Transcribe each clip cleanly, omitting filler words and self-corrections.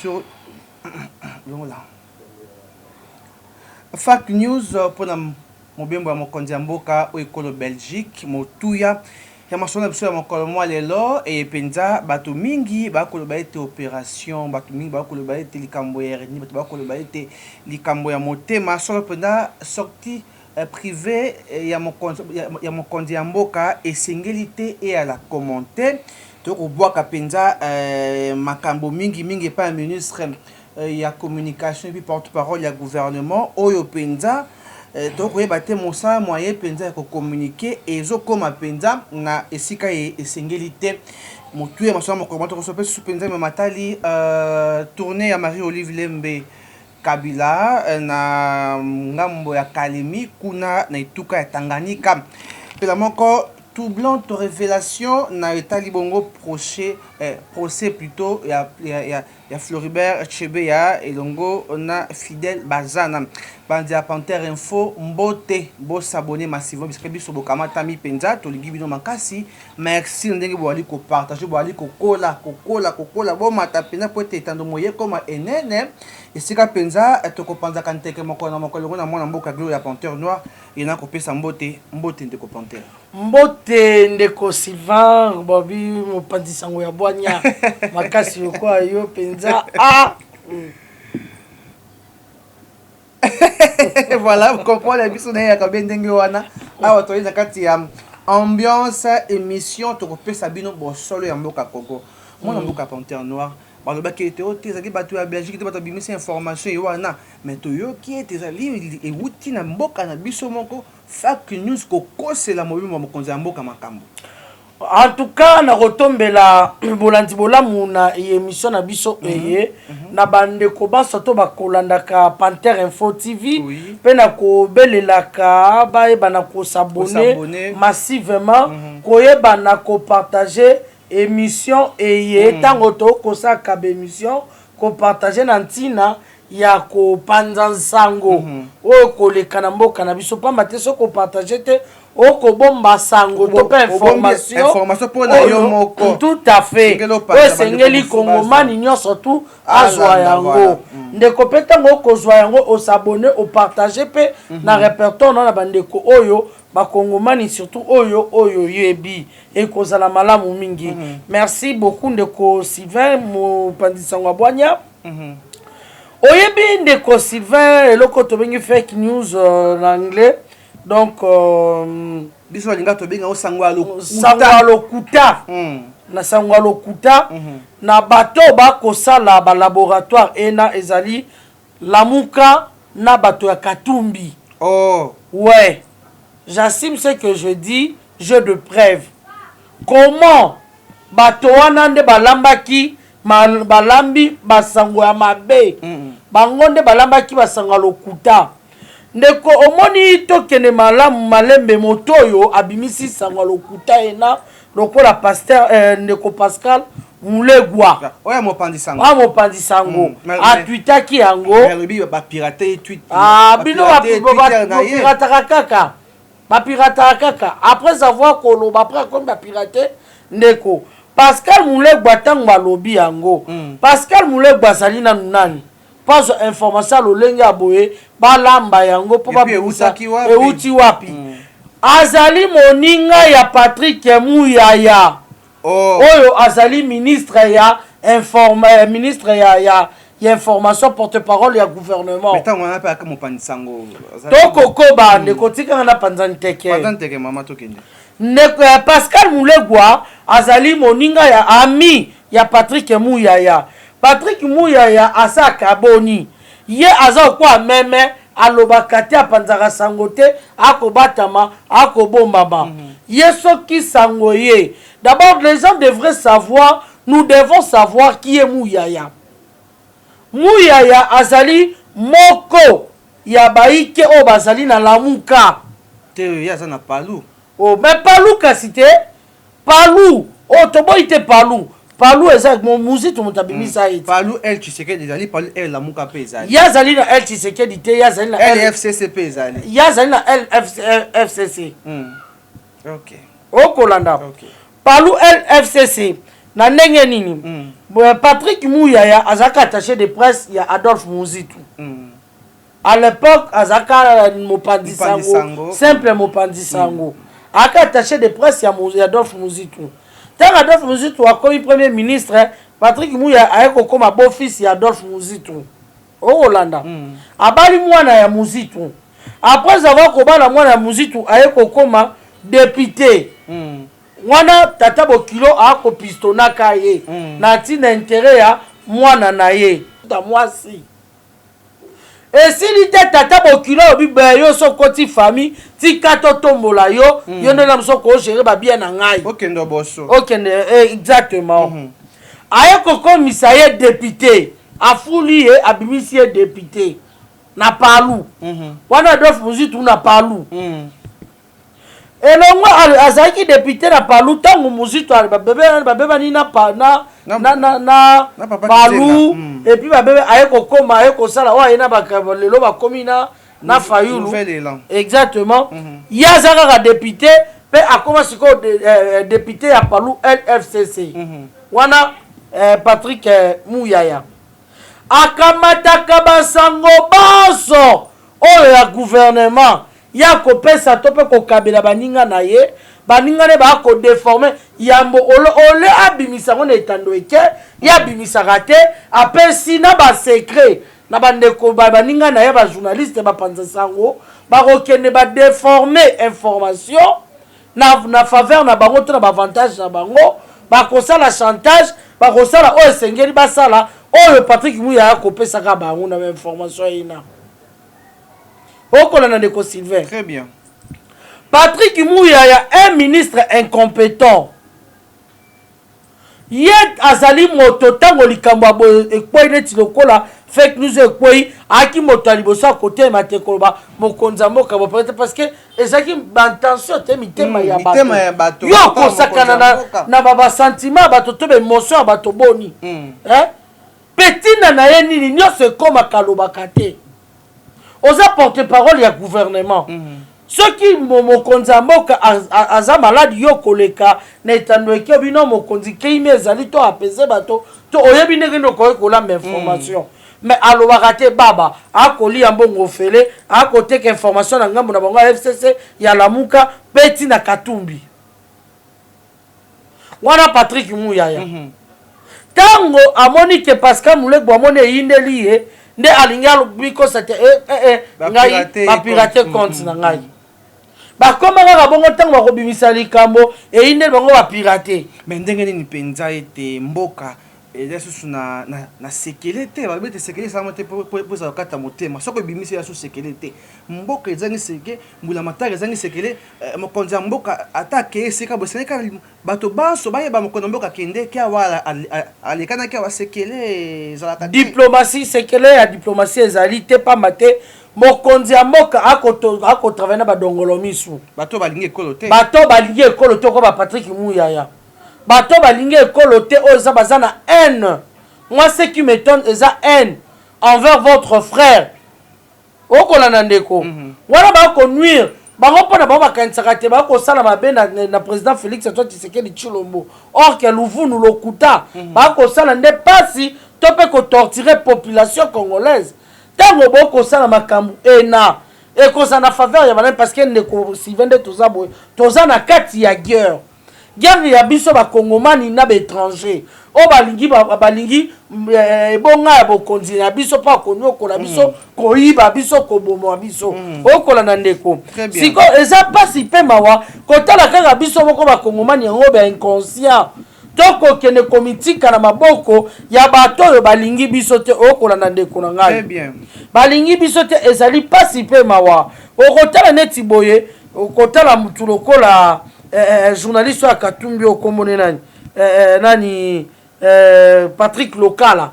sur Fact News pour mobembo ya mokonzi ya mboka oyo ekolo Belgique motuya ya masolo biso ya mokolo mwa lelo e penza bato mingi bakoloba ete opération bato mingi bakoloba ete likambo ya RNI bato bakoloba ete likambo ya motema solo penza sortie privé ya mokonzi ya mboka esengeli te e ala commenter to kobwaka penza makambo mingi pa ministre ya communication et puis porte-parole ya gouvernement oyo penza donc oui baté mosa moyen penza ko communiquer ezo koma penza na esika esengeli motu ya masomo ko bato ko sope su penza me matali tournée ya Marie-Olive Lembe Kabila na ngambo ya Kalemi kuna na ituka ya Tanganyika pela moko tout blanc to révélation na etali bongo procès plutôt ya Floribert Chebeya elongo na Fidèle Bazana bandi ya Panthère Info mbote bo s'abonner massivement bisque biso bokamata mi penza to lingi bino makasi merci ndenge bo ali ko partager bo ali ko kola bo mata penza po etando moye comme enene esika penza to ko panza kanteke moko na mwana mboka glo ya Panthère Noire ina ko pesa mbote ndeko Panthère mbote ndeko Sylvain bobi mopanzi sango ya bwanya makasi kwa yo penza voilà vous comprenez biso na ya kabendenge wana awa to ina kati ya ambiance émission to ko pesa bino bosolo ya mboka Congo mwana mboka Panthère Noire baloba ki ete ote ezali bato ya Belgique te bato bimisa information wana mais to yo ki ete ezali ewuti na mboka na biso moko Fact News ko kosela mobimbo mokonzi ya mboka makambo. En tout cas na rotombela bolandi bolamu na émission na biso na bande ko baso to bakolandaka Panthère Info TV pe na ko belelaka ba na ko s'abonner massivement ko yeba na ko partager émission tango to ko saka émission ko partager na ntina ya ko panza nsango o ko lekana mboka na biso pamba te so ko partager te o ko bomba sango to pa information pour na yo moko tout à fait o sengeli kongomani nyonso tout azwa yango ndeko petango ko zwa yango o s'abonner o partager pe na répertoire na bandeko oyo bakongomani surtout oyo yebi e kozala malamu mingi merci beaucoup ndeko Sylvain mopandisango abwanya oyebi ndeko Sylvain eloko to bengi fake news en anglais donc biso balinga to benga osangwa lokuta na sangwa lokuta na bato bakosala ba laboratoire ena ezali lamuka na bato ya Katumbi ouais j'assume ce que je dis jeu de preuve comment bato wana nde balambaki balambi basango ya mabe bango nde balambaki basango lokuta ndeko omoni tokene malamu malembe motoyo abimisi sango lokuta ena lokola pasteur ndeko Pascal Mulegwa oya mopandi sango atwitaki yango ba pirate tweet bino ba pirata kaka après avoir koloba après comme ba pirate ndeko Pascal Mulegwa tango balobi yango Pascal Mulegwa sali na nani pas information lolenge aboye balamba yango po ba euti wapi azali moninga ya Patrick Muyaya oyo azali ministre ya information porte-parole ya gouvernement metango na pa ka mopandi sango toko koba ndeko tika na panzani teke mama tokende ndeko Pascal Mulegwa azali moninga ya ami ya Patrick Muyaya Patrick Muyaya asaka boni ye aza kwa meme alobaka te apanzaka sango te akobatama akobombama ye soki sango ye d'abord les gens devraient savoir nous devons savoir qui est Muyaya azali moko ya baike o bazali na lamuka te ya na palu mais palu kasi te palu toboyi te palu ezali mon musique to mutabimisa iti palu el Tshisekedi ezali palu el lamuka pe ezali yazali na el Tshisekedi te yazali na LFCC pe ezali yazali na LFCC OK okolanda palu LFCC na ndenge nini Patrick Muyaya azaka attaché de presse ya Adolphe Muzitu à l'époque azaka Mopanzi Sango simple Mopanzi Sango aka attaché de presse ya Adolphe Muzitu tant Adolphe Muzitu akomi premier ministre Patrick Muyaya ayeko koma beau-fils ya Adolphe Muzitu au Hollanda abali mwana ya Muzitu après avoir kobala mwana ya Muzitu ayeko koma député wana tata bokilo ako pistonaka ye na tina intérêt ya mwana na ye ta mwasi esili te tata bokilo bibe yo so koti famille tika to tombola yo yo ndena mso ko gérer ba bien na ngai okendo boso okende exactement ayeko komisa ye député afuli ye abimisi ye député na palu wana Adolphe Muzitu na palu elongo azaki député na palu tango Muzitu babeba ni na palu et puis babebe ayeko koma ayeko sala wa ina bakalelo bakomi na fayulu exactement yazaka ka député pe akoma siko député ya palu LFCC wana Patrick Muyaya akamataka basango baso oyo ya gouvernement ya kopesa to pe kokabela baninga na ye baninga ne ba ko déformer yambo ole abimisa ngone etando eke ya bimisa rate apesi na ba secret na bandeko baninga na ye ba journaliste ba panza sango ba kokende ba déformer information na faveur na bango to na ba avantage na bango ba kosala chantage ba kosala o sengeli basala oyo Patrick Muyaya kopesa ka bango na information ina okola na ndeko Sylvain. Très bien. Patrick Muyaya un ministre incompétent. Yet azali moto tango likambo ekoi neti lokola fake news ekoi aki moto aliboso à côté matekoloba mokonza mboka bo peut-être parce que ezaki intention te mitema ya bato. Yo kosakana na baba sentiment bato to be émotion ya bato boni. Hein? Petina na ye nini nyose koma kaloba kate. Oza porte-parole ya gouvernement. Ceux qui mokonza mboka aza malade yo koleka na etando eke bino mokonzi keime ezali to apese bato to oyebi ndenge ndoko ko lamba information mais alobaka te baba akoli ya mbongo fele akoteka information na ngambo na bango FCC ya Lamuka peti na Katumbi wana Patrick Muyaya tango amoni ke Pascal Mulekbo amoni yindeli ye nde alinga biko sate ngai ba pirate compte na ngai ba koma nga bongo tango bakobimisa likambo eyinde bango ba pirate mais ndenge nini penza ete mboka eza susu na sekele te babete sekele sama te po za kata motema soko bimisa ya susu sekele te mboka ezangi seke mbula matari ezangi sekele mokonzi ya mboka atake esika boseneka bato baso bayeba mokonzi mboka kende kia wala alekana kia wa sekele ezalaka diplomatie sekele ya diplomatie ezali te pamba te mokonzi ya mboka ako travailler na badongolo misu bato balingi ekolo te ko ba Patrick Muyaya bato balingi ekolo te oza bazana haine. Moi ce qui m'étonne eza haine envers votre frère okola na ndeko wana ba ko nuire bango pona ba bakanisaka te ba ko sala mabe na président Félix Antoine Tshisekedi Tshilombo or que Luvunu lokuta ba ko sala nde pasi to pe ko torturer population congolaise tango boko sala makambu ena ekoza na faveur ya bana parce que ndeko Sylvain toza na kati ya guerre ya biso ba kongomani na ba étranger o balingi bonga ya bokonzi na biso pa konyoko na biso koyiba biso kobomo biso okola na ndeko siko eza pasi pe mawa kotala kaka biso moko ba kongomani yango ba inconscient toko kene komitika na maboko ya bato oyo balingi biso te okola na ndeko na ngai balingi biso te ezali pasi pe mawa okotala neti boye okotala mutu lokola journaliste à Katumbi au Komonenani nani Patrick Lokala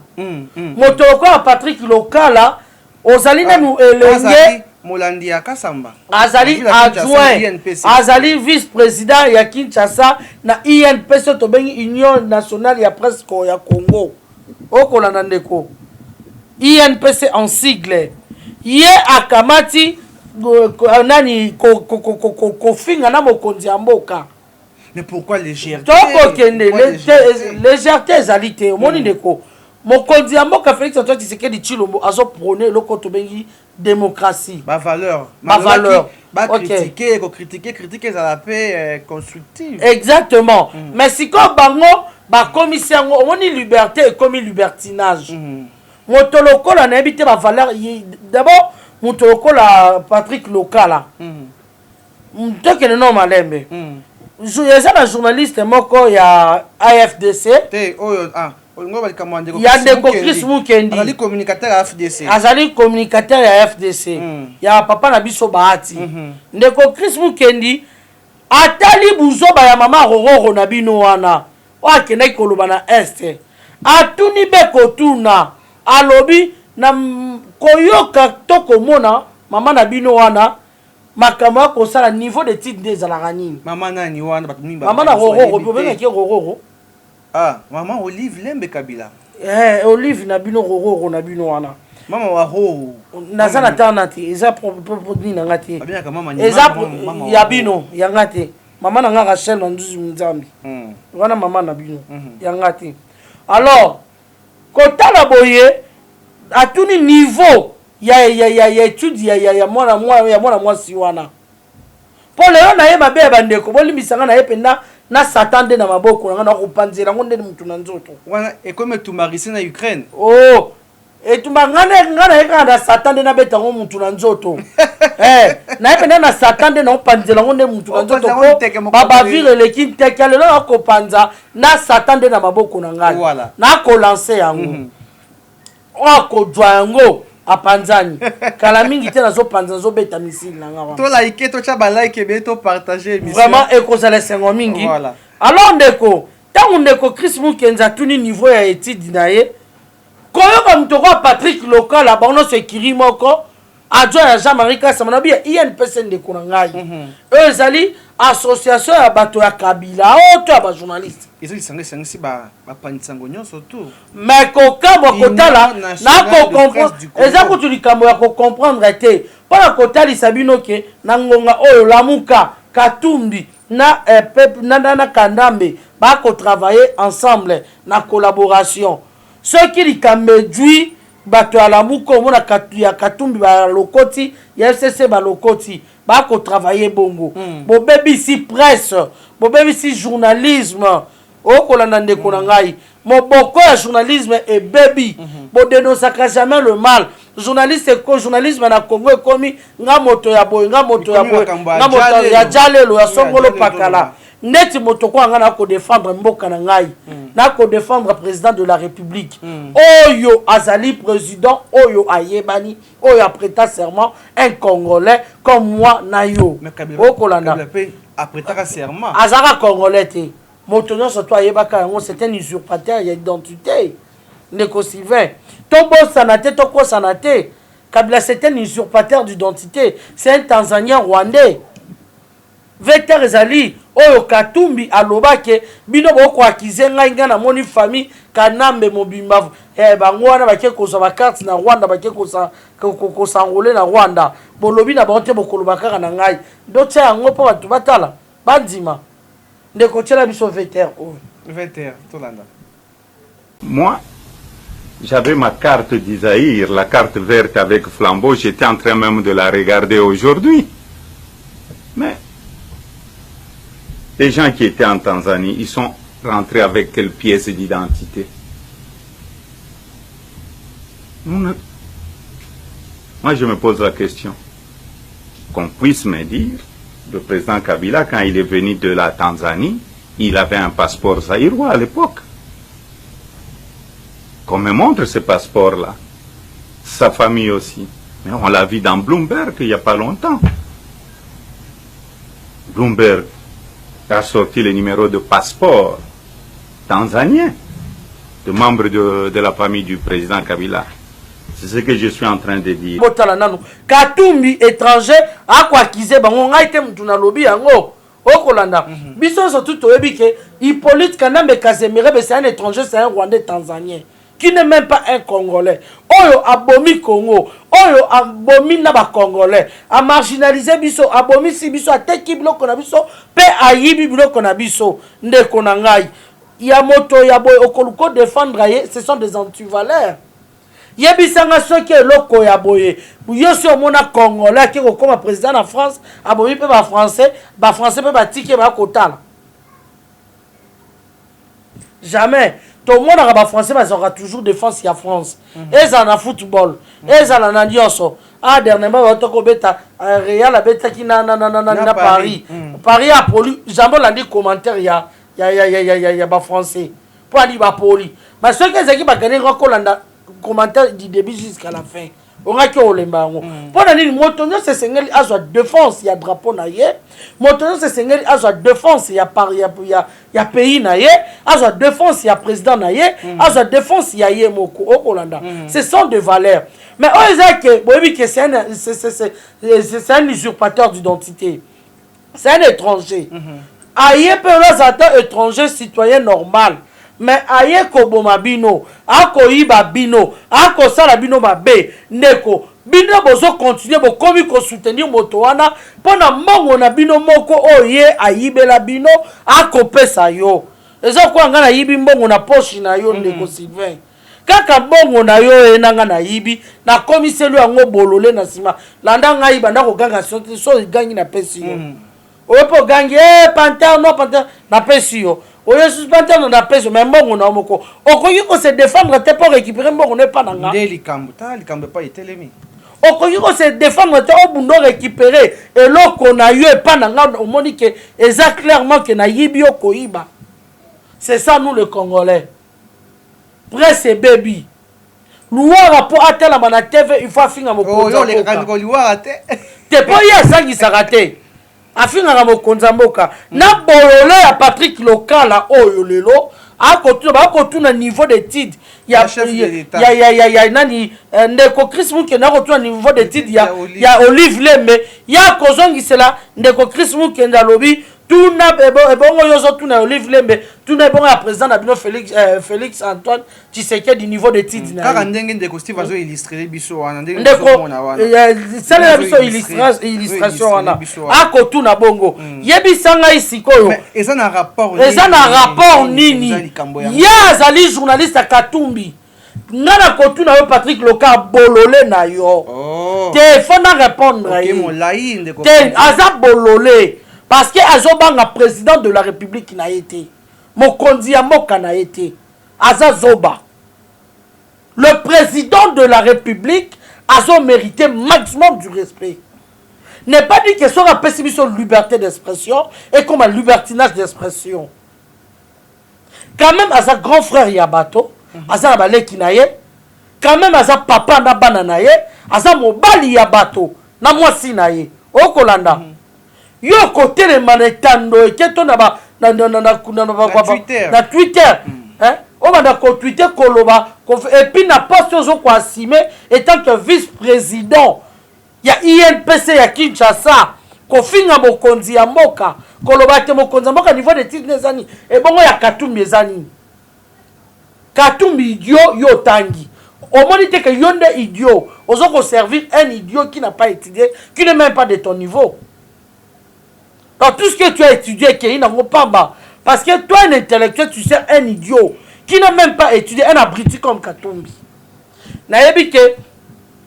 motoko à Patrick Lokala ozali nanu elenge Molandi ya Kasamba azali adjoint azali vice-président ya Kinshasa na INPC to bengi Union Nationale ya Presse ya Congo okola na ndeko INPC en sigle ye akamati nani kofinga na mokonzi ya mboka Mais pourquoi légèreté? Légèreté ezalité omoni ndeko mokonzi ya mboka Félix Antoine Tshisekedi Tshilombo azo prôner eloko tobengi démocratie valeur critiquer ezala pe constructive exactement mais sikoyo bango bakomisi yango omoni liberté ekomi libertinage moto lokola nayebi te bavaleur d'abord moto lokola Patrick Lokala tokende no malembe eza na journaliste moko ya AFDC ya ndeko Chris Mukendi azali communicateur ya FDC ya papa na biso Bahati ndeko Chris Mukendi atali buzoba ya mama rororo na bino wana wakendaki koloba na este atuni be kotuna alobi na koyoka to komona mama na bino wana makambo akosala niveau de titre nde ezalaka nini mama nani wana bato mingi mama na rororo bobengaki rororo mama Olive Lembe Kabila Olive na bino rororo na bino wana mama wa ho naza na tana te eza nini na nga te eza ya bino ya nga te mama na nga Rachel na Nduzi Nzambi wana mama na bino ya nga te alors kotala boye atuni niveau ya étude ya mwana mwasi wana po lelo na ye mabe ya bandeko bolimbisanga na ye penda na Satan nde na maboko nanga na kopanzela ngo nde mutu na nzoto wana ekome tumarise na Ukraine etumbangana ngana yeka na Satan nde na beta ngo mutu na nzoto na ye penda na Satan nde na kopanzela ngo nde mutu na nzoto ko baba vire leki nteke lelo na kopanza na Satan nde na maboko na ngana na ko lancer yango ko jwa yango apanzani kala mingi te nazo panza nazo beta misile na nga wana to like to cha ba like be to partager émission vraiment ekozala sengo mingi voilà. Alors ndeko tangu ndeko Chris Mukenza tuni niveau ya étude na ye koyoka mtoko Patrick Lokala baono sekiri moko adjoint ya Jean-Marie Kasama na bia INPC ndeko na ngai ezali association ya bato ya Kabila oto ya ba journaliste ezali sangisi ba panitsango nyonso tu mais kokabo kotala na ko comprendre eza ko tulikambo ya ko comprendre te para kotali sabino ke na ngonga oyo Lamuka Katumbi na na Kandambe ba ko travailler ensemble na collaboration ce qui likamedui bato ya Lamuka mona ya Katumbi ba lokoti ya FCC ba lokoti ba ko travailler bongo bobebi si presse bobebi si journalisme okolanda ndeko na ngai moboko ya journalisme et baby bo dénonçaka jamais le mal journalisme na Congo ekomi nga moto ya boy nga moto ya jalelo ya songolo pakala neti moto ko nga na ko défendre mboka na ngai na ko défendre président de la République oyo azali président oyo ayebani oyo apreta serment un Congolais comme moi na yo okolanda apreta serment azaka Congolais te moto nyonso to ayebaka yango c'est un usurpateur ya identité ndeko Sylvain tobosana te tokosana te Kabila c'est un usurpateur d'identité c'est un Tanzanien rwandais vecteur ezali oyo Katumbi alobake bino boko akize ngai ngana moni famille Kanambe mobimba bango wana bake kozwa ba carte na Rwanda bake ko s'enrôler na Rwanda bolobi na bonte bokoloba kaka na ngai dotia yango po batu batala bandima. Moi, j'avais ma carte d'Isaïr, la carte verte avec flambeau, j'étais en train même de la regarder aujourd'hui. Mais les gens qui étaient en Tanzanie, ils sont rentrés avec quelle pièce d'identité? Moi, je me pose la question. Qu'on puisse me dire, le président Kabila, quand il est venu de la Tanzanie, il avait un passeport zaïrois à l'époque. Qu'on me montre ce passeport-là. Sa famille aussi. Mais on l'a vu dans Bloomberg il n'y a pas longtemps. Bloomberg a sorti le numéro de passeport tanzanien de membres de la famille du président Kabila. C'est ce que je suis en train de dire. Katumbi étranger a quoi kize bango ngai te mutuna lobi yango okolanda biso surtout toyebi ke Hippolyte Kanambe Kazemire c'est un étranger, c'est un Rwandais tanzanien qui n'est même pas un Congolais. Oyo abomi Congo, oyo abomi na ba Congolais, a marginalisé biso, abomi si biso, a teki biloko na biso, pe ayibi biloko na biso, ndeko na ngai. Ya moto ya boy okoluko défendre ye, ce sont des antivaleurs. Yebisanga soki eloko ya boye. Yo si omona Congolais qui comme président en France, abomi pe ba français pe ba tiki ba kotala. Jamais. Tout le monde a français, mais aura toujours défense à France. Ils en a football. Ils en a nyonso. Ah, dernièrement, on a beta Real a beta qui na Paris. Paris a poli. Jamais on a dit commentaire il y a ba français. Pour aller ba poli. Mais ceux qui ont gagné un commentaire du début jusqu'à la fin. On a que olemba ngo. Pour aller motonyo c'est sengeli azwa défense il y a drapeau na ye. Motonyo c'est sengeli azwa défense il y a Paris il y a pays na ye, azwa défense il y a président na ye, azwa défense il y a ye moko okolanda. Ce sont des valeurs. Mais on dit que boyebi que c'est un usurpateur d'identité. C'est un étranger. Aye pe l'azata étranger citoyen normal. Mais aye ko bomabino, ako iba bino, ako sala bino mabe, neko, bino bozo continuer bo komi ko soutenir moto wana, pona mongo na bino moko oye ayibela bino, ako pesa yo. Eza kwa nga na yibi mbongo na poche na yo ndeko Sylvain. Kaka mbongo na yo enanga na yibi, na komi selu yango bolole na sima, landa nga yiba ndako ganga so igangi na pesi yo. Opo gangi, panthère, non panthère, na pesi yo. Oye suspendé dans la pêche mais mbongo na moko okoki ko se défendre te pour récupérer mbongo ne pas nanga ndeli kambo pas etelemi okoki ko se défendre te obundo récupérer eloko na yo pas nanga omoni que exact clairement que na yibi okoyiba. C'est ça nous les Congolais. Presse baby Louara pour atteindre la mana TV il faut finir moko yo le kango louara te te po ya sangi sarate afinga mokonza mboka na bolole ya Patrick Lokala oyo lelo akotuna niveau d'étude ya nani ndeko Chris Muke na kotuna niveau d'étude ya Olive Lembe ya kozongisela ndeko Chris Muke ndalobi tuna ebongo yozo tuna Olive Lembe tuna bongo ya président na bino Félix Antoine Tshisekedi niveau d'étude na kaka ndenge ndeko Steve azo illustrer biso wana ndeko sala biso illustration wana akotuna bongo yebisanga isikoyo eza na rapport nini ya zali journaliste Katumbi ngana kotuna yo Patrick Loka bolole na yo te fona répondre te aza bolole parce que azobanga président de la République na été mokonzi ya mboka na été aza zoba le président de la République azo mérité maximum du respect. N'est pas dit que ça a pessimiste sur liberté d'expression et comme un libertinage d'expression. Quand même à sa grand frère Yabato, à sa baleki naye, quand même à sa papa na bananaye, à sa mobali Yabato, na mwasi naye, au Kolanda. Yo côté les manetando et que ton na Twitter, hein? On va d'accord Twitter koloba et puis na poste aux quoi assimé étant que vice-président il y a INPC ya Kinshasa ko finga mokonzi ya mboka koloba te mokonzi ya mboka niveau de titre nezani et bongo ya Katumbi ezani Katumbi idiot yo tangi au moins dit que yonde idiot ozo ko servir un idiot qui n'a pas étudié qui n'est même pas de ton niveau. Dans tout ce que tu as étudié qui n'a pas bas parce que toi un intellectuel tu sais un idiot qui n'a même pas étudié un abruti comme Katumbi. Nayebi ke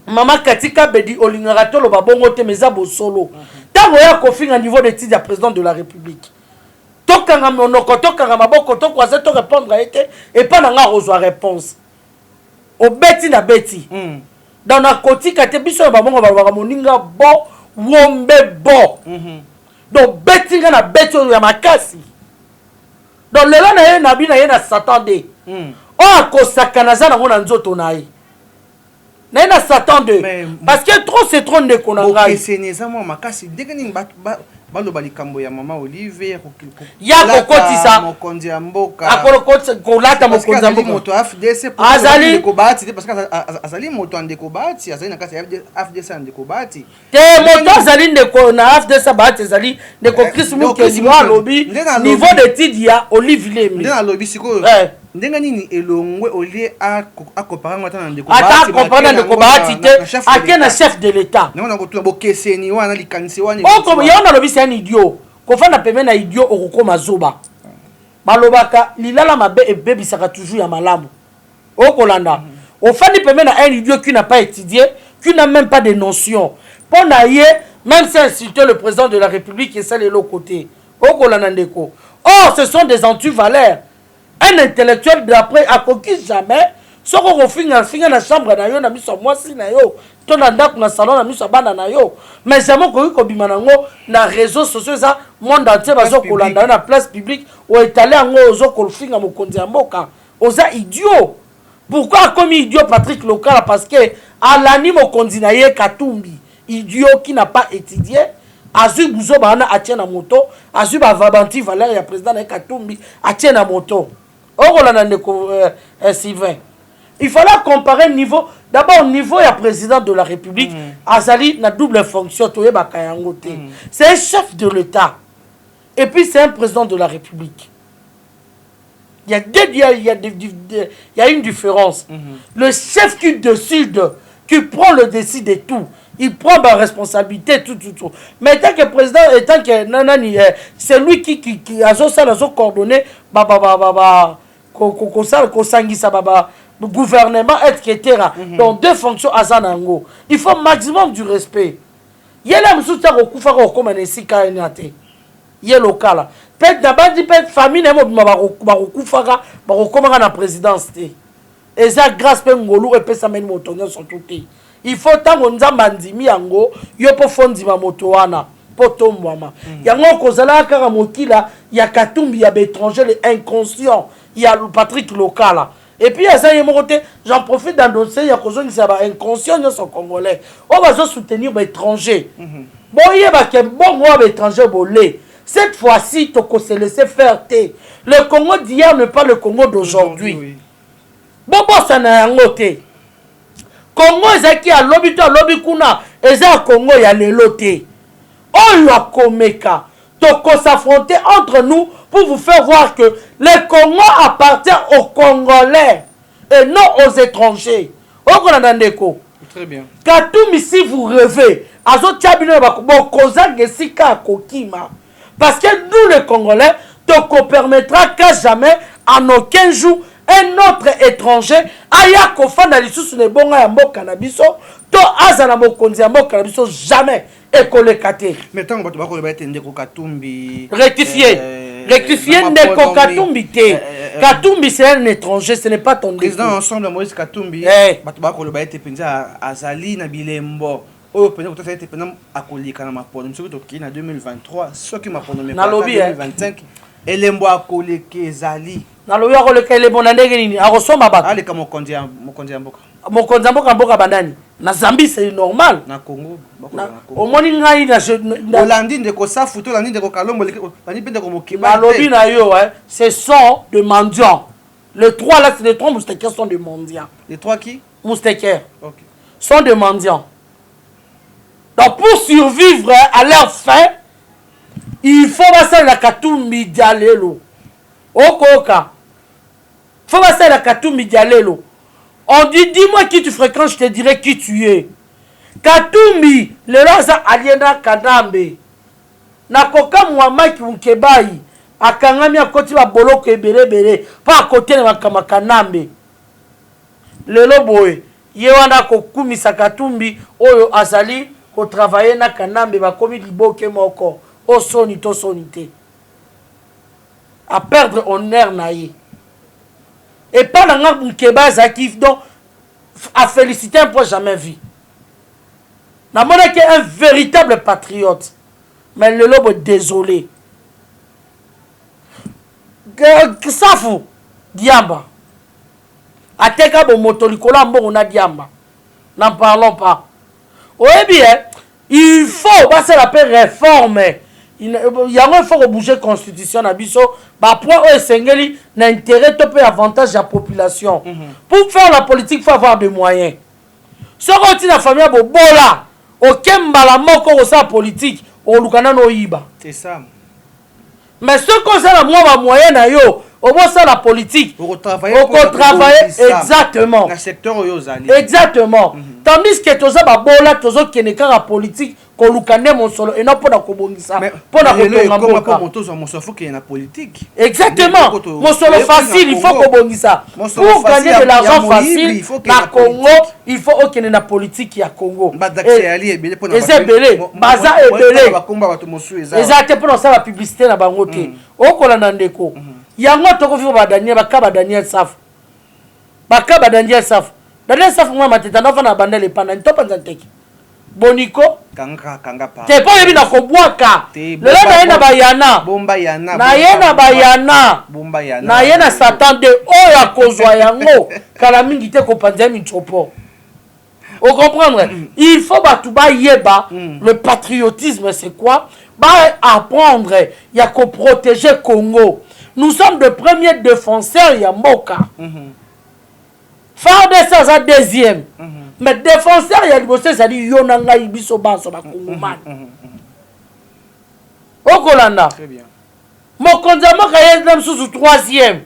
Maman Katika Bedi Olingarato lo babongo te mezabo solo. Tango ya kofinga niveau d'étude ya président de la République. Tokanga monoko tokanga maboko to kwaze to répondre été et pas nanga reçoit réponse. O beti na beti. Dans na kotika te biso babongo ba moninga bo wombe bo. Donc beti nga na beti ya makasi. Donc le lana ye na bina ye na s'attendait. O akosakana za na ngona nzoto na ye. N'a s'attendre parce que trop c'est trop de konanga. OK, c'est nézamo makasi ndenge ni balo balikambo ya mama Olive ya kokoti sa mokonzi ya mboka. Akolokoti kolata mokonzi ya mboka. Moto AFDC pour azali kobati parce que azali moto ndeko bati azali na kati ya AFDC ndeko bati. Te moto azali ndeko na AFDC bati azali ndeko Chris Muke lobby niveau d'étude ya Olive Lembe. Ndena lobby siko. ndenga nini elongwe olie a comparer ngata na ndeko ata comparer na ndeko Bahati te ake na chef de l'état nanga ko tuna bokeseni wana likanisi wana oko yona lobisi un idiot ko fana peme na idiot okokoma zoba balobaka lilala mabe ebebisaka toujours ya malamu okolanda ofani peme na un idiot qui n'a pas étudié qui n'a même pas de notions pour naie même si insulter le président de la République et ça de l'autre côté okolanda ndeko. Or ce sont des anti-valeurs. Un intellectuel d'après a conquis jamais ce qu'on finit na chambre na yo na miso mwasi na yo to na ndako na salon na miso bana na yo mais jamais ko bima nango na réseaux sociaux ça monde entier bazo kolanda na place publique ou étalé ngo ozo ko finga mokonzi ya mboka oza idiot. Pourquoi comme idiot Patrick Lokala? Parce que alani mokonzi na ye Katumbi idiot qui n'a pas étudié azu buzo bana atie na moto azu ba vabanti valeur ya président na Katumbi atie na moto okolanda ndeko Sylvain. Il fallait comparer niveau d'abord niveau ya président de la République azali na double fonction toye bakayango te. C'est un chef de l'État et puis c'est un président de la République. Il y a une différence. Le chef qui décide, qui prend le décide de tout, il prend ma responsabilité, tout. Mais tant que président, et tant que nanani, c'est lui qui a coordonné, le gouvernement, etc. Donc deux fonctions à Zanango. Il faut maximum du respect. Il y a là, monsieur, comme un SIKA. Il y a local. Peut-être d'abord, peut-être famille, la présidence. Et ça, grâce à Ngolo, et puis ça mène motonio sur tout. Il faut tant qu'on a mandimi yango, yo po fondi ma motoana, po tombwama. Yango kozala kara mokila, ya Katumbi, ya étranger, les inconscients, il y a le Patrick Lokala. Et puis, à ça, j'en profite d'annoncer, il y a des inconscients, ils sont congolais. On va soutenir les étrangers. Bon, il y a des bons étrangers bolés. Cette fois-ci, tu peux se laisser faire. Le Congo d'hier n'est pas le Congo d'aujourd'hui. Bon, ça n'a rien noté. Congo, c'est qui a lobby, kuna, et ça, Congo, il y a les lotés. On l'a comeka. Tu peux s'affronter entre nous pour vous faire voir que le Congo appartient aux Congolais et non aux étrangers. Très bien. Katumbi, si vous rêvez, azo tchabino bakubo kozang esika kokima. Parce que nous les Congolais te permettra qu'à jamais, en aucun jour, un autre étranger aya kofanda lisusu ne bonga ya mboka na biso to azana mokonzi ya mboka na biso jamais ekolekate. Mais tant que bako lebete ndeko Katumbi rectifier ndeko Katumbi te. Katumbi c'est un étranger, ce n'est pas ton président ensemble Moïse Katumbi bato bako lebete penza azali na bilembo. Oh, peut-être que tu as akolika na mapono. Monsieur Toki na 2023, ce qui m'a pronommé en 2025, elembo akoleke zali. Na lobi akoleka elembo na ndenge nini? Akosoma bato. Ale kama mokonzi mboka. Mokonzi mboka bandani. Na Zambie c'est normal. Na Congo, au moins ngai na Hollande ndeko safu to Hollande ndeko Kalombo bani pende ko mokiba. Na lobi na yo ce sont de mendiants. Les trois là, c'est les trois moustiquaires sont des mendiants. Les trois qui? Moustiquaires. OK. Sont des mendiants. Donc pour survivre à leur fin, il faut passer la Katumbi dialelo. Okoka. Il faut passer la Katumbi dialelo. On dit, dis-moi qui tu fréquentes, je te dirai qui tu es. Katumbi, le rosa aliena Kanambe. Nakoka Mouamaki Mkebai. Akangami à côté de Boloko et Bélé, pas à côté de Kanambe. Le loboé. Yewana Kokumi Sakatumbi, Oyo Azali. Ko travailler na Kanambe ba komi liboke moko o soni to sonité à perdre honneur naïe et pas dans un Keba Zakif donc à féliciter un point jamais vu na mona qui est un véritable patriote mais le lobo désolé que ça fou diamba ateka bo moto likola mbongo na diamba n'en parlons pas. Oui bien, il faut passer la paix réforme. Il y a un faut bouger la constitution à biso. Bah point au Sengeli n'intérêt top et avantage à la population. Pour faire la politique, il faut avoir des moyens. Ce qu'on dit la famille bo bola, aucun balamoko au sa politique, au lukana no iba. C'est ça. Mais ce qu'on a la moi moyen na yo, ça la politique travailler exactement dans secteur oyozali exactement tandis que toza babola tozo keneka la politique kolukane mon solo et non pour kobongisa pour na kotonga mboka mon solo faut qu'il y ait na politique exactement mon solo facile il faut kobongisa pour gagner de l'argent facile na Congo il faut okene na politique ya Congo baza ebele exactement pour ça la publicité na bango te okola na ndeko yango toko vivre ba Daniel Saf baka Daniel Saf moi mateta na fana bandele pana ntopanza teki boniko kanga pa te po yebi na kobwaka lelo na yena bayana bomba yana na yena bayana bomba yana na yena Satan de oya kozwa yango kala mingi te ko panza michopo on comprendre il faut batuba yeba le patriotisme c'est quoi ba apprendre ya ko protéger Congo. Nous sommes de premiers défenseurs ya mboka FARDC ça deuxième mais défenseur ya liboso ça dit yo na ngai biso banso ba kongomani okolanda très bien mokonzi moko yenda msusu troisième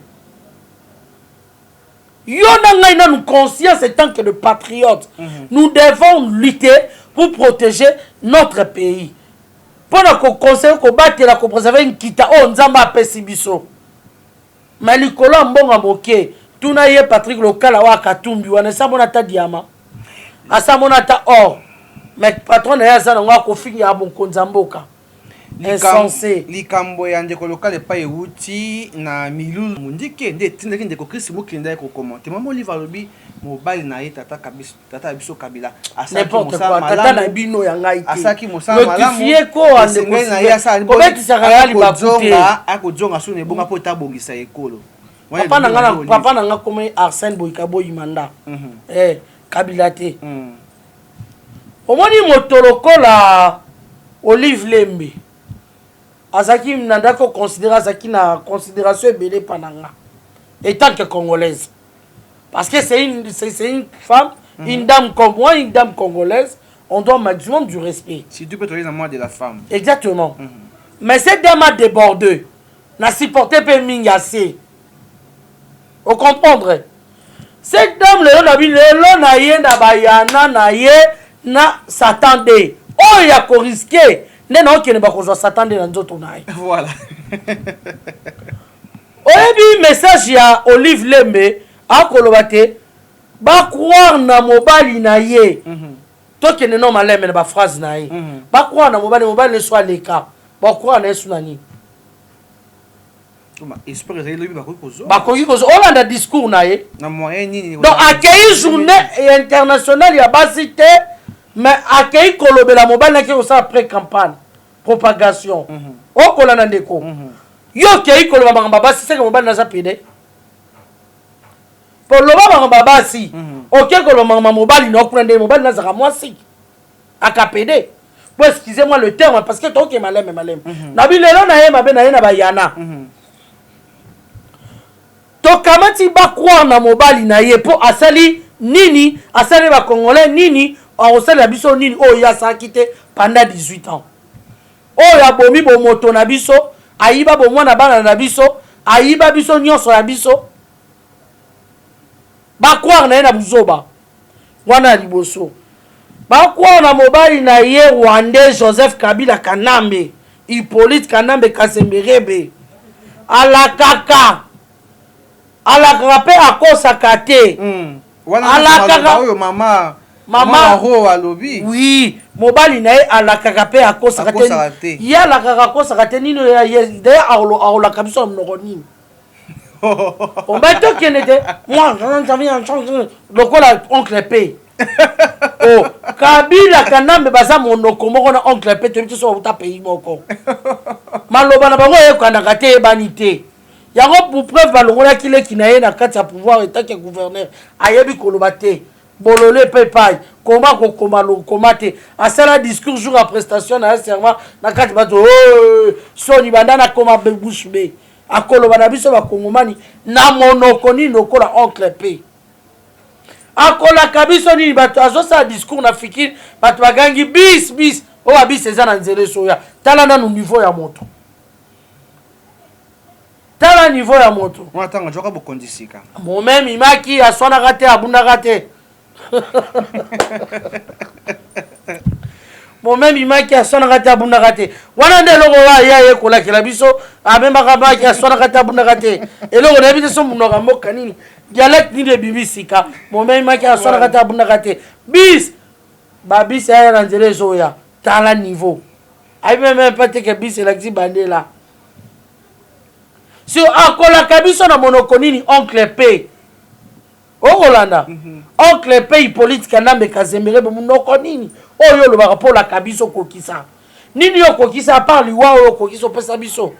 yo na ngai na nous conscience en tant que de patriotes nous devons lutter pour protéger notre pays pour ko conseiller ko batela ko préserver nkita o nzamba apesi biso mais likolo mbonga moke tuna ye Patrick Lokala wa Katumbi wana sabona ta diama asamona ta or mais patron ya sana ngwa ko fiki ya bonkonza mboka insensé likambo ya ndeko Lokala pa euti na milulu mundike nde tindaki ndeko Chris Mukenda ko commenter mama Oliver lobi mobali na ye tata biso Kabila asaki mosala malamu tata na bino ya ngai te asaki mosala malamu notifié ko ande ko na ya sa ko beti sakali bakute akojonga sone bonga po tabongisa ekolo papa na nga comme Arsène Boykabo Imanda Kabila te omoni motoloko la Olive Lembe azaki nandako considérer azaki na considération ebele pananga étant que congolaise parce que c'est une femme une dame comme moi une dame congolaise on doit maximum du respect si tu peux te dire moi de la femme exactement mais cette dame a débordé n'a supporté pas mingassez au comprendre cette dame le na ye na bayana na ye na s'attendait oh il y a ko risqué ne na okene ba ko s'attendait na nzoto na ye voilà oyebi message ya Olive Lembe akoloba te ba croire na mobali na ye tokene no maleme na ba phrase na ye ba croire na mobali ne soit le cas ba croire na yesu nani bakoki kozo olanda discours na ye donc accueilli journée internationale ya basi te mais accueilli kolobela mobali naki kosala pré-campagne propagation okolanda ndeko yo okei koloba makambo basi seke mobali naza pede po loba makambo basi okei koloba makambo mobali na okuna nde mobali nazaka mwasi akapede po excusez-moi le terme parce que toke maleme na bilelo na ye mabe na ye na bayana tokamati ba croire na mobali na ye po asali nini asali ba congolais nini osali biso nini o ya sakite pendant 18 ans o ya bomi bo moto na biso ayiba bo mwana bana na biso ayiba biso nyonso ya biso ba croire na ye na buzoba wana liboso ba croire na mobali na ye Rwandais Joseph Kabila Kanambe Hippolyte Kanambe Kasemberebe alakaka alakaka pe akosaka te alakaka oyo mama ro alobi oui mobali na ye alakaka pe akosaka te ye alakaka akosaka te nino ya de aolaka biso na monoko nini omba tokende te moi lokola oncle pe oh Kabila Kanambe baza monoko moko na oncle pe toyebi te so bauta pays moko maloba na bango eyekandaka te eyebani te yango pour preuve balongolaki leki na ye na kati ya pouvoir etat ke gouverneur ayebi koloba te bolole pe pai koma kokoma lokoma te asala discours jour à prestation na serment na kati bato soni banda na koma bouche be akoloba na biso bakongomani na monoko nini lokola oncle pe akolaka biso nini bato azosala discours na fikiri bato bagangi bis oyo abis eza na nzela soya tala nanu niveau ya moto tala tala niveau ya moto on attend joka bokondisika moi-même imaki aswana kate abunda kate moi-même imaki aswana kate abunda kate wana nde eloko wa ya ye kolakela biso amemaka maki aswana kate abunda kate eloko na biso munoko mboka nini dialecte ni de bibisika moi-même imaki aswana kate abunda kate bis ba bis ya na nzela ezoya tala niveau ayi même pas te que bis elakisi bandela si akolaka biso na monoko nini oncle P okolanda oncle P politique nambe kazembere be monoko nini oyo olobaka mpo olaka biso kokisa nini yo kokisa a part liwa oyo kokisa opesa biso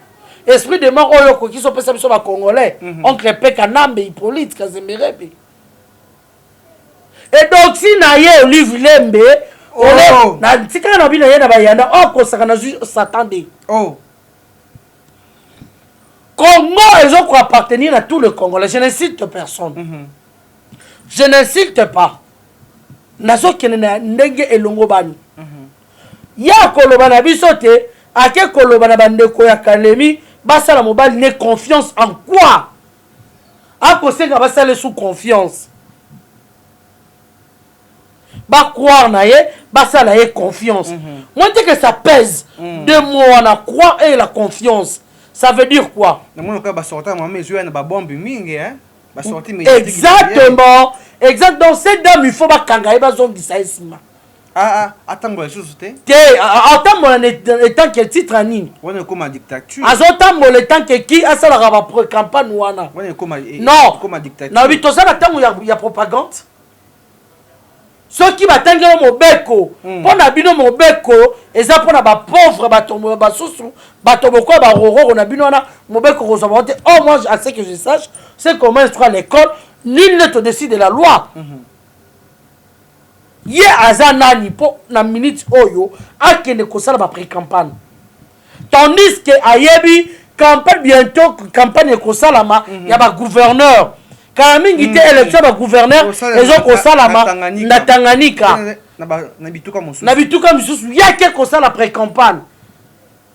esprit de mort oyo kokisa opesa biso bacongolais oncle P kanambe politique kazembere be et donc si na ye olive lembe na tika na bino ye na bayanda okosaka na s'attendre Congo, ils ont appartenir à tout le Congolais. Je n'incite personne. Je n'incite pas. Nazo kenena ndenge elongo bani. Ya koloba na bisote, ake koloba na bandeko ya Kalemi, basala mobile ne confiance en quoi? Ako senga basala sous confiance. Ba croire na ye, basala ye confiance. Moi que ça pèse de mots na croire et la confiance. Ça veut dire quoi? Exactement. Exactement. Cette dame, il faut pas kangaye bazongi ça ici. Attends, moi, je suis attends, moi, étant que titre en ligne. On est comme dictature. Attends, moi, le temps que qui a ça la campagne ou ana. Non. Comme dictature. Non, mais tout ça, attends, il y a propagande. Ceux qui battent mon beko, pour na bino mon beko, et ça pour na ba pauvre batombo ba sousou, batombo quoi ba roro, on a bino na mon beko rosabonté. Oh moi, à ce que je sache, c'est comment instruire l'école, nul ne décide de la loi. Ye azanani po na minute oyo, akene kosala ba pré-campagne. Tandis que ayebi campagne bientôt campagne kosalama, ya ba gouverneur. Quand il était élection de gouverneur, ils ont fait na Tanganyika. Na bituka misusu, il y a quelque chose la pré-campagne.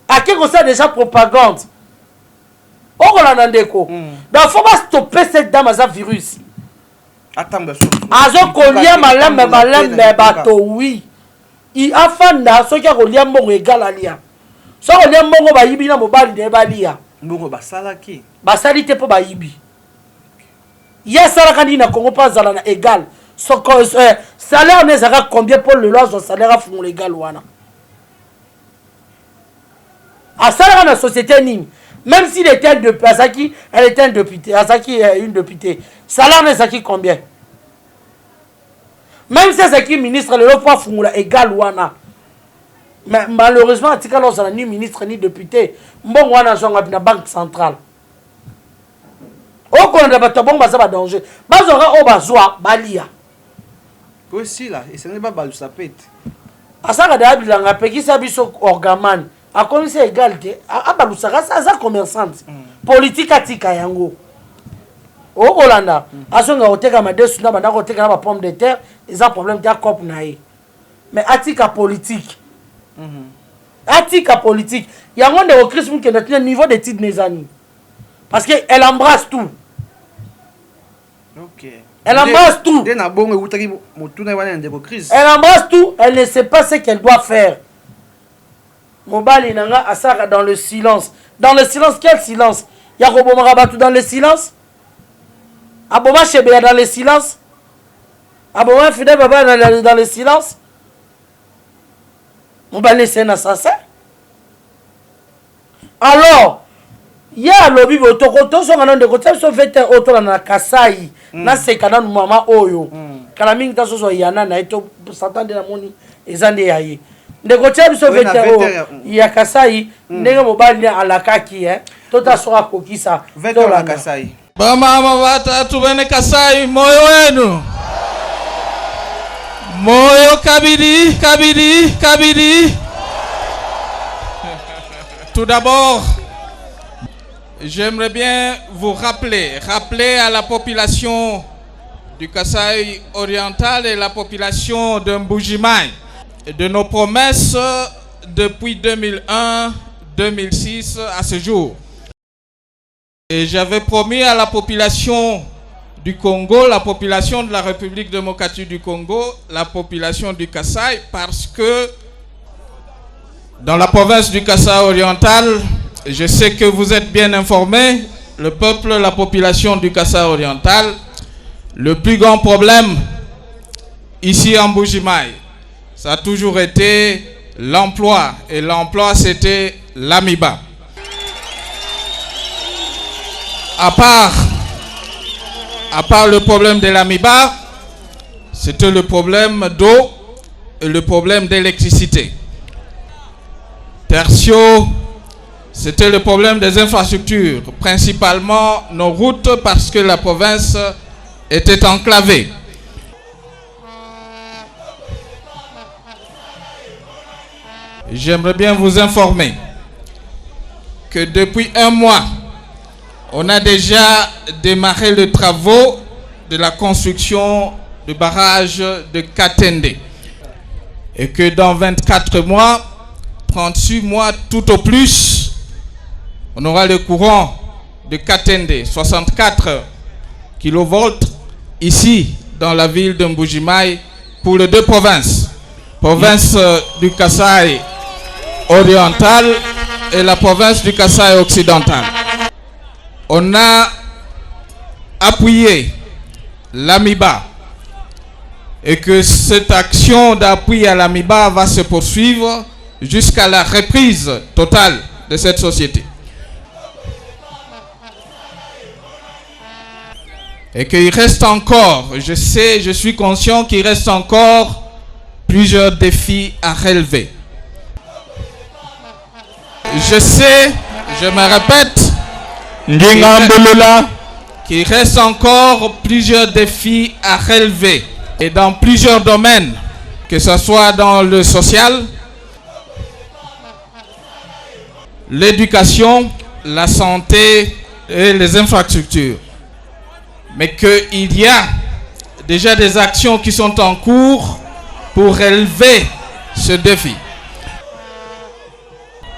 À quelque chose déjà propagande. Okolanda ndeko. Donc faut pas stopper cette dame à virus. Attends, azo kolia malembe bato oui. Il afanda so kia kolia mbongo égal alia. So kolia mbongo ba yibi na mobali de balia. Mbongo basala ki? Basali te po ba yibi. Yes, ça la na Congo pas à la égal. Son salaire n'est pas combien pour le loi son salaire à fond légal wana. À ça la société nim. Même s'il était un député, Asaki, elle était un député, Asaki est une députée. Salaire n'est pas combien? Même si Asaki ministre le loi fond égal wana. Mais malheureusement, atika l'on ni ministre ni député. Bon wana zonga na banque centrale. Au qu'on a pas bon baza ba danger. Bazora o bazwa balia. Aussi là, et ce n'est pas balu ça pète. Asaka da bilanga pekisa biso orgaman. A comme c'est égalité. A balu saka ça commerçante. Politique atika yango. Au Hollanda, asonga oteka madesu na bana oteka na ba pomme de terre, ils ont problème de cop naé. Mais atika politique. Atika politique. Yango de au Christ qui est niveau d'études mes amis. Parce qu'elle embrasse tout. Ok. Elle embrasse tout. Elle embrasse tout. Elle ne sait pas ce qu'elle doit faire. Mobali nanga asaka dans le silence. Dans le silence, quel silence? Yakobo Marabatou dans le silence? Aboma Chebea dans le silence? Aboma Fidel Baba dans le silence? Mobali c'est un assassin. Alors, il y a lobby botokoto so ngana ndeko tso vete oto na Kasai na sekana mama oyo kala mingi taso so yana na eto satande na moni ezande yaye ndeko tso vete o ya Kasai ndenge mobali alakaki tota so akokisa vete la Kasai ba mama batatu bene Kasai moyo wenu moyo kabiri. Tout d'abord, j'aimerais bien vous rappeler à la population du Kasaï oriental et la population de Mbuji-Mayi de nos promesses depuis 2001, 2006 à ce jour. Et j'avais promis à la population du Congo, la population de la République démocratique du Congo, la population du Kasaï, parce que dans la province du Kasaï oriental, je sais que vous êtes bien informés, le peuple, la population du Kasaï oriental, le plus grand problème ici en Mbuji-Mayi, ça a toujours été l'emploi. Et l'emploi, c'était l'AMIBA. À part le problème de l'AMIBA, c'était le problème d'eau et le problème d'électricité. Tertio, c'était le problème des infrastructures, principalement nos routes, parce que la province était enclavée. J'aimerais bien vous informer que depuis un mois, on a déjà démarré les travaux de la construction du barrage de Katende. Et que dans 24 mois, 36 mois tout au plus, on aura le courant de Katende, 64 kV, ici dans la ville de Mbuji-Mayi pour les deux provinces. Province du Kasaï oriental et la province du Kasaï occidental. On a appuyé l'AMIBA et que cette action d'appui à l'AMIBA va se poursuivre jusqu'à la reprise totale de cette société. Et qu'il reste encore, je sais, je suis conscient qu'il reste encore plusieurs défis à relever. Je sais, je me répète, qu'il reste encore plusieurs défis à relever et dans plusieurs domaines, que ce soit dans le social, l'éducation, la santé et les infrastructures. Mais qu'il y a déjà des actions qui sont en cours pour relever ce défi.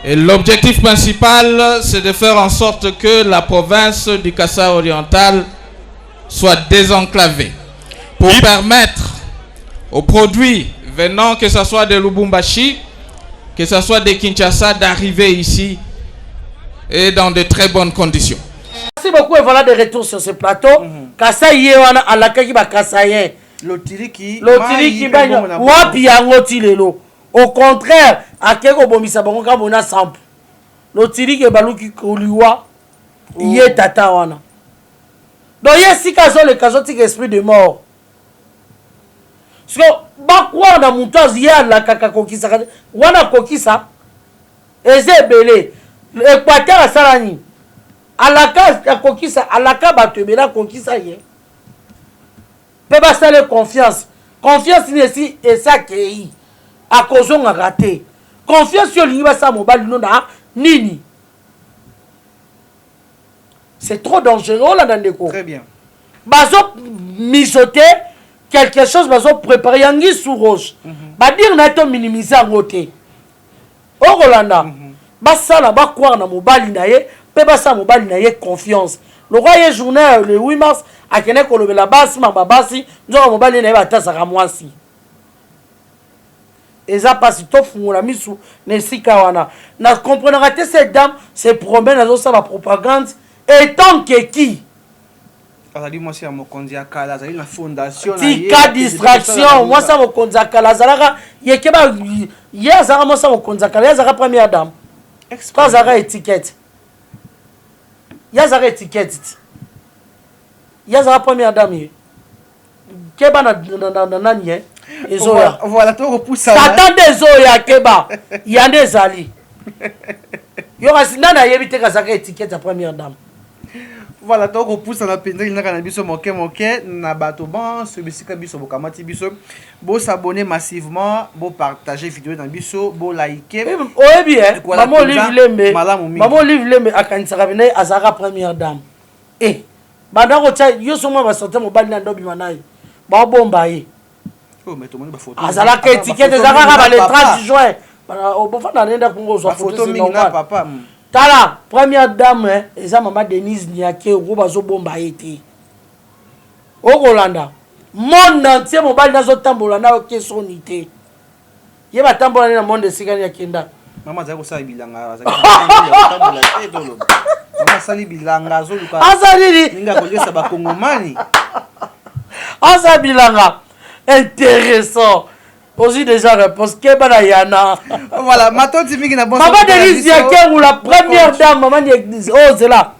Et l'objectif principal, c'est de faire en sorte que la province du Kasaï oriental soit désenclavée pour permettre aux produits venant, que ce soit de Lubumbashi, que ce soit de Kinshasa, d'arriver ici et dans de très bonnes conditions. Merci beaucoup et voilà des retours sur ce plateau. Kasaï wana alakaki ba Kasaïen. Lotiliki banya wapi yango tilelo. Au contraire, akeko bomisa bango ka bona sample. Lotiliki baluki koliwa ye tata wana. Donc yesi kazo le kazo tika esprit de mort. Parce que bakwa na mutozi ya la kaka kokisa wana kokisa ezebele Équateur asalani alaka kokisa alaka batebela kokisa ye. Pe ba sale confiance ni si esa kei akozonga raté confiance yo lingi ba sa mobali no na nini. C'est trop dangereux là dans des cours. Très bien. Bazo mijoter quelque chose, bazo préparer yangi sous roche. Ba dire na to minimiser en côté. Au Rolanda. Ba sala ba croire na mobali na ye, pe ba sa mobali na ye confiance. Le roi est journée le 8 mars a kene kolobela basi mamba basi nzo mobali na ye batasa ka mwasi. Eza pasi to fungula misu ne sika wana. Na comprendra te cette dame se promène dans sa propagande et tant que qui azali moi c'est mokonzi akala azali na fondation na ye tika distraction moi ça mokonzi akala azalaka yekeba ye azaka moi ça mokonzi akala azaka première dame exprès azaka étiquette yazaka étiquette yazaka première dame ye keba na nani ye ezoya voilà to repousser tata dezoya keba yande ezali yo kasina na yebite kazaka étiquette ya première dame. Voilà, donc on pousse à la peine, il n'a qu'un biso moqué, n'a bateau ban, ce bisika biso, bokamati biso, beau s'abonner massivement, beau partager vidéo dans biso, beau liker. Oui, bien, maman livre lembe, à Kansarabine, Azara première dame. Eh, madame Rocha, yo souma va sortir mon bal n'andobi manai, ba bombaye. Oh, mais tout le monde va photo. Azala étiquette, Azara le 30 juin. Au bon fan, on a photo, papa. Tala, première dame, eza maman Denise Niake, Robazo Bomba été. Au Rolanda, monde entier, mon bal nazo tambola na oké sonité. Yé ba tambola na monde sikani ya kenda. Maman zako sa bilanga, maman sali bilanga zo luka. Azalili. Ninga kolesa ba kongomani. Asa bilanga. Intéressant. Aussi déjà réponse Kebana Yana. Voilà, maintenant tu na bon. Maman Denise Niake ou la première dame, maman Denise. Oh, c'est là.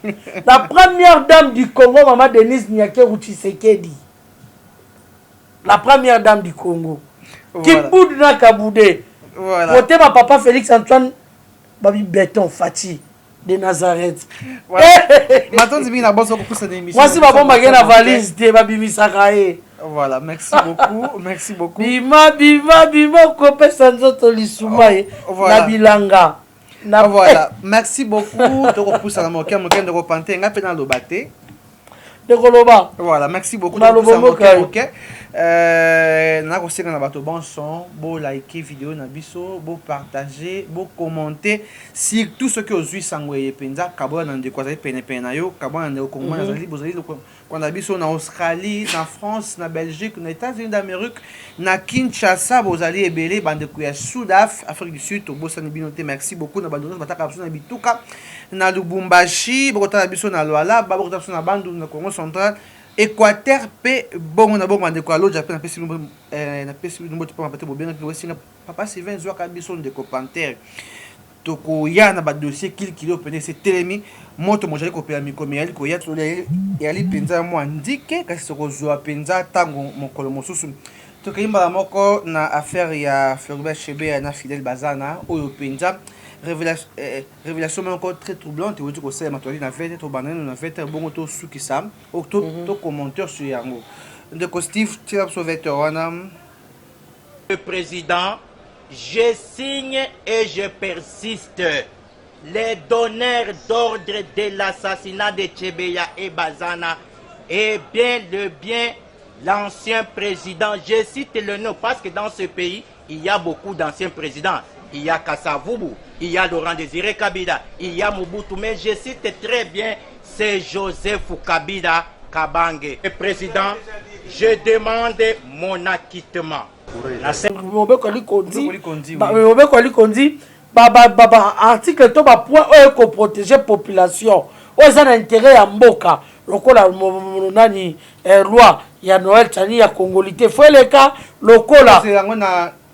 La première dame du Congo, maman Denise Niake ou Tshisekedi. La première dame du Congo. Qui boude na kaboudé. Voilà. Côté ma papa Félix Antoine Babi Béton Fati de Nazareth. Voilà. Maintenant tu na bon pour cette émission. Moi si ma bombe a la valise de Babi Misakae. Voilà, merci beaucoup, merci beaucoup. Bima, kopé sanzoto lisumai, voilà. Na bilanga. Voilà, merci beaucoup. De repousser à mon cœur, de repentir, un peu dans le bâté. De Koloba. Voilà, merci beaucoup. De repousser ok. Na aussi na bato bon son, beau liker vidéo na biso, beau partager, beau commenter surtout ce que aujourd'hui sangwe penza kabona ndé kwa zali pene pene na yo, kabona ndé Congo na zali bozali kwa na biso na Australie, na France, na Belgique, na États-Unis d'Amérique, na Kinshasa bozali ebele bande ku ya Sud-Af, Afrique du Sud, to bosani binote, merci beaucoup na bando bataka biso na bituka na Lubumbashi, bokota biso na Luala, bokota biso na Bandu na Congo central. Équateur pe bon na bon de quoi l'autre j'appelle na pesi numbo tu peux m'appeler pour bien que aussi papa Sylvain Zoa Kabison de Copanter toko ya na ba dossier kilo pené c'est télémi moto mo jali ko pela mi komiali ko ya tole ya li penza mo andike kasi ko zoa penza tango mokolo mosusu to kayimba moko na affaire ya Floribert Chebeya na Fidel Bazana oyo penza révélation encore très troublante et que c'est matériel na fait to banane na fait bon to suki sam ou to commentaire sur yango de Steve tira sauveteur wana. Le président, je signe et je persiste. Les donneurs d'ordre de l'assassinat de Chebeya et Bazana et bien l'ancien président, je cite le nom parce que dans ce pays il y a beaucoup d'anciens présidents. Il y a Kasavubu, il y a Laurent Désiré Kabila, il y a Mobutu, mais je cite très bien, c'est Joseph Kabila Kabange. Le président, je demande mon acquittement. Article to ba point ko protéger population. Oza na intérêt ya mboka. Lokola nani loi ya Noël tani ya Congolité. Faut le cas lokola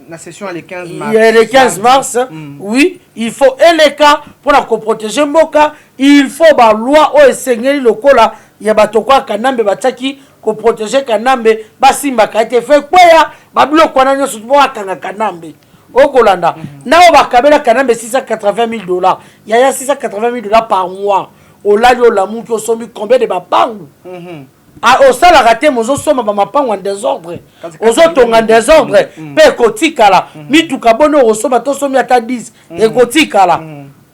la session le 15 mars. Le 15 mars, oui, il faut et les cas pour la protéger mboka, il faut ba loi o esengeli lokola ya batokwa kanambe bataki ko protéger kanambe basimba ka été fait quoi ya babilo kwana nyoso bo akanga kanambe. Okolanda. Nao bakabela kanambe $680,000. Yaya $680,000 par mois. Olali olamu ki osomi combien de bapangu? Au sala raté mozo soma ba mapangu en désordre. Ozo tonga en désordre. Pe kotikala. Mituka bono osoma to somi ata 10 e kotikala.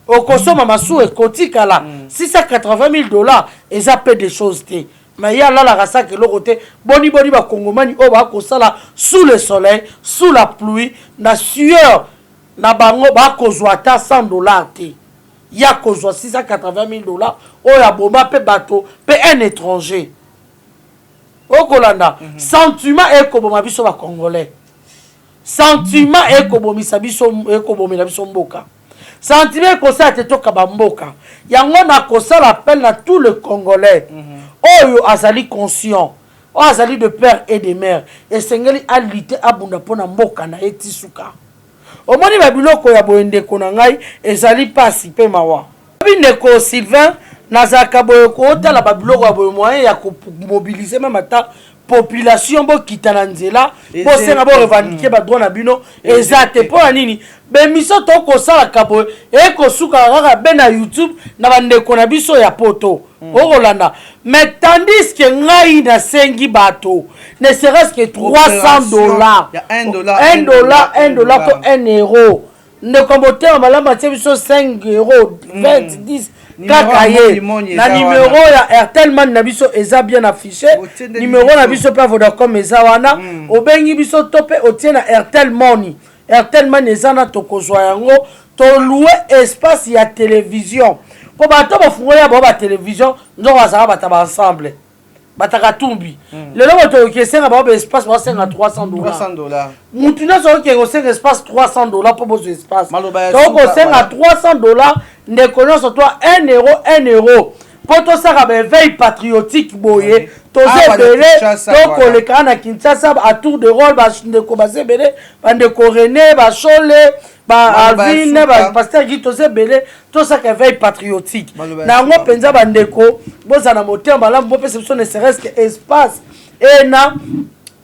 Okosoma masu e kotikala. $680,000 eza peu de choses te. Mais il y a là la rasa que l'autre côté boni ba kongomani o ba ko sala sous le soleil, sous la pluie, na sueur na bango ba ko zwata $100 te. Ya ko zwa $680,000 o ya bomba pe bato pe un étranger. Okolanda, sentiment et koboma biso ba congolais. Sentiment et kobomisa biso e kobomela biso mboka. Sentiment ko sa te toka ba mboka. Yango na ko sa l'appel na tout le congolais. Oyo azali conscient. O azali de père et de mère. Et sengeli a lutter abunda pona mboka na etisuka. Omoni ba biloko ya boende kona ngai ezali pasi pe mawa. Bindeko Sylvain nazaka boye ko tala ba biloko ya boye moyen ya ko mobiliser même ata population bo kitana nzela bo senga bo revendiquer ba droit na bino ezate po nini be miso to ko sala kabo e ko suka kaka be na YouTube na bandeko na biso ya poto okolanda mais tandis que ngai na sengi bato ne serait-ce que $300 $1 to €1 ne kombote malama tie biso €5 20 10 kakaye na numéro ya Airtel Man na biso eza bien affiché numéro na biso pa Vodacom eza wana obengi biso tope otie na Airtel Money Airtel Man eza na tokozwa yango to louer espace ya télévision po bato bafungola ba télévision ndo bazala bataba ensemble bataka tumbi lelo bato kesenga ba espace ba senga $300 mutu na so ke senga espace $300 po bozo espace donc senga $300 ndeko nyonso to 1 euro po tosaka baveille patriotique boye tozebele tokoleka na Kinshasa à tour de rôle bandeko bazebele bandeko René bashole Alvin pasteur Guy tozebele tosaka veille patriotique nango penza bandeko bozana motema malamu bo pesa biso ne serait-ce que espace ena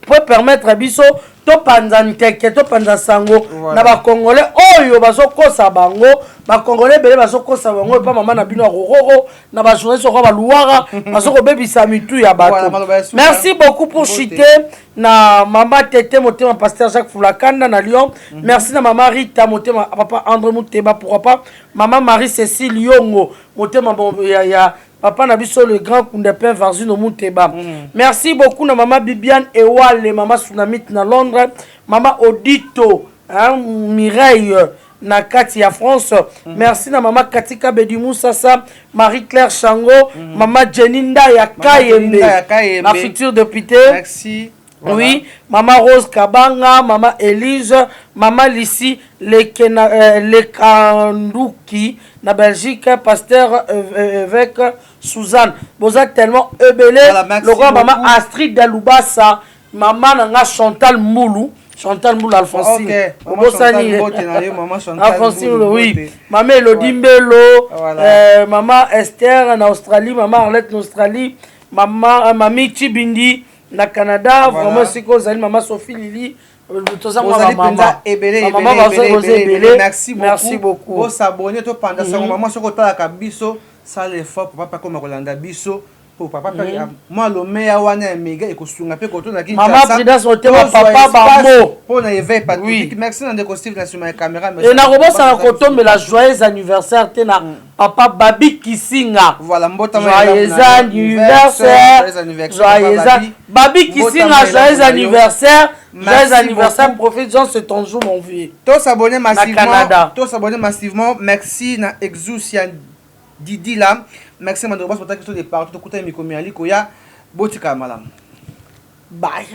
pour permettre biso to panza nteke to panza sango na ba congolais oyo bazokosa bango ba congolais bele bazokosa bango pa mama na bino rororo na ba journaliste ko ba luara bazoko bebisa mitu ya bato. Merci beaucoup pour chiter na mama Tete motema pasteur Jacques Fulakanda na Lyon. Merci na mama Rita motema papa André Mouteba pourquoi pas maman Marie Cécile Yongo motema ya papa Nabiso le grand Koundepin Varzino Mouteba. Merci beaucoup na maman Bibiane Ewale, maman Tsunamit na Londres, maman Odito, Mireille na kati ya France. Merci na maman Katika Bedimou Sasa, Marie-Claire Chango, maman Jeninda ya Kayembe, la future députée. Merci. Voilà. Oui, maman Rose Kabanga, maman Elise, maman Lissi, les Kandouki, na Belgique, pasteur évêque Suzanne. Vous êtes tellement ebelé. Le grand maman Astrid Dalubasa, maman Nanga Chantal Moulou. Chantal Moulou Alphonsine. Alphonsine, oui. Maman Elodie Mbelo, maman Esther en Australie, maman Arlette en Australie, maman Mami Chibindi. Na Canada, vraiment c'est que vous maman Sophie Lili, merci beaucoup. Vous s'abonnez tout pendant ça, maman sur côté la biso, ça l'effort pour papa comme Rolanda biso pour papa moi le meilleur wana méga et kosunga pe koto na Kinshasa. Maman présidence au thème papa bamo. Pour na éveil patriotique. Merci na de Steve na sur ma caméra. Et na robo ça na koto mais la joyeux anniversaire tena papa Babi Kisinga. Voilà, joyeux anniversaire. Joyeux Babi Kisinga, joyeux anniversaire. Joyeux anniversaire, prophète Jean, c'est ton jour, mon vieux. Tous s'abonner massivement. Merci na Exousian Didi là. Merci Mandroba pour ta question de partout. Tout le monde est mis comme Koya. Botika malam. Bye.